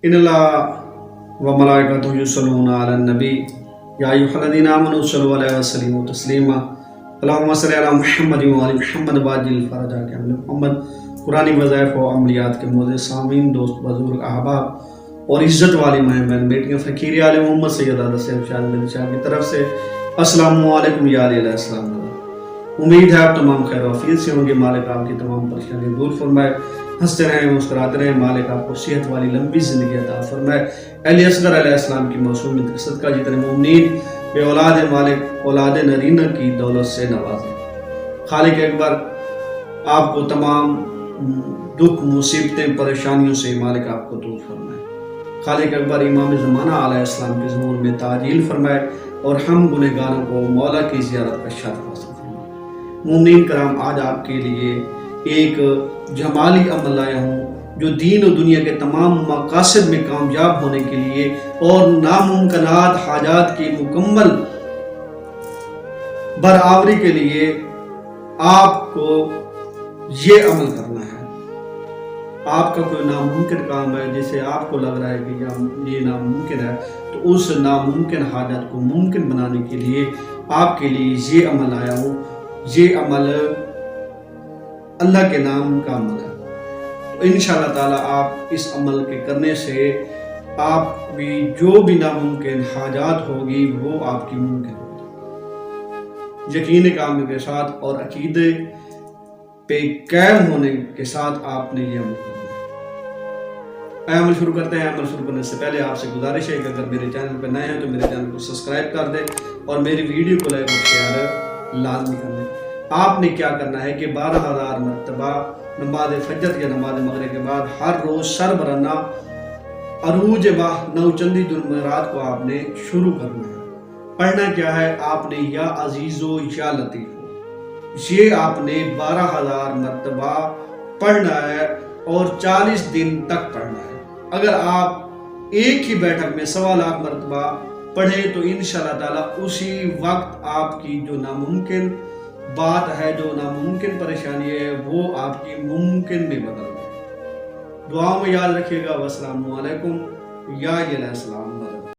ان اللہ و ملائکتہ یصلون علی النبی یا ایھا الذین آمنوا صلوا علیہ وسلموا تسلیما اللہم صلی علی محمد و آل محمد وعجل فرجہ کے محمد۔ قرآنی وظائف و عملیات کے معزز سامعین، دوست بزرگ احباب اور عزت والی ماں بہن بیٹیاں، فقیر آل محمد سید صاحب شاہ علی شاہ کی طرف سے السلام علیکم یا علیہ السلام۔ امید ہے آپ تمام خیر و عافیت سے ہوں گے۔ مالک آپ کی تمام پریشانیاں دور فرمائے، ہنستے رہیں، مسکراتے رہیں۔ مالک آپ کو صحت والی لمبی زندگی عطا فرمائے۔ علی اصغر علیہ السلام کی معصومیت کے صدقہ جتنے مومنین بے اولاد مالک اولاد نرینہ کی دولت سے نوازے۔ خالق اکبر آپ کو تمام دکھ، مصیبتیں، پریشانیوں سے مالک آپ کو دور فرمائے۔ خالق اکبر امام زمانہ علیہ السلام کے ظہور میں تعجیل فرمائے اور ہم گنہگاروں کو مولا کی زیارت کا شرف حاصل فرمائے۔ مومنین کرام، آج آپ کے لیے ایک جمالی عمل لایا ہوں جو دین و دنیا کے تمام مقاصد میں کامیاب ہونے کے لیے اور ناممکنات حاجات کی مکمل برآوری کے لیے آپ کو یہ عمل کرنا ہے۔ آپ کا کوئی ناممکن کام ہے جسے آپ کو لگ رہا ہے کہ یہ ناممکن ہے، تو اس ناممکن حاجت کو ممکن بنانے کے لیے آپ کے لیے یہ عمل لایا ہوں۔ یہ عمل اللہ کے نام کا عمل ہے، تو انشاءاللہ تعالی آپ اس عمل کے کرنے سے آپ بھی جو بھی ناممکن حاجات ہوگی وہ آپ کی ممکن ہوگی۔ یقین کامل کے ساتھ اور عقیدے پہ قائم ہونے کے ساتھ آپ نے یہ عمل کرنا ہے۔ عمل شروع کرتے ہیں۔ عمل شروع کرنے سے پہلے آپ سے گزارش ہے کہ اگر میرے چینل پہ نئے ہیں تو میرے چینل کو سبسکرائب کر دیں اور میری ویڈیو کو لائک اور شیئر لازمی کر دیں۔ آپ نے کیا کرنا ہے کہ 12,000 مرتبہ نماز فجر یا نماز مغرب کے بعد ہر روز سر برہنہ عروج ماہ نوچندی جمعرات کو آپ نے شروع کرنا ہے۔ پڑھنا کیا ہے؟ آپ نے یا عزیزو یا لطیفو، یہ آپ نے 12,000 مرتبہ پڑھنا ہے اور 40 دن تک پڑھنا ہے۔ اگر آپ ایک ہی بیٹھک میں 1.25 مرتبہ پڑھیں تو انشاءاللہ تعالی اسی وقت آپ کی جو ناممکن بات ہے، جو ناممکن پریشانی ہے، وہ آپ کی ممکن میں بدل جائے۔ دعاؤں میں یاد رکھیے گا۔ والسلام علیکم یا علیہ السلام۔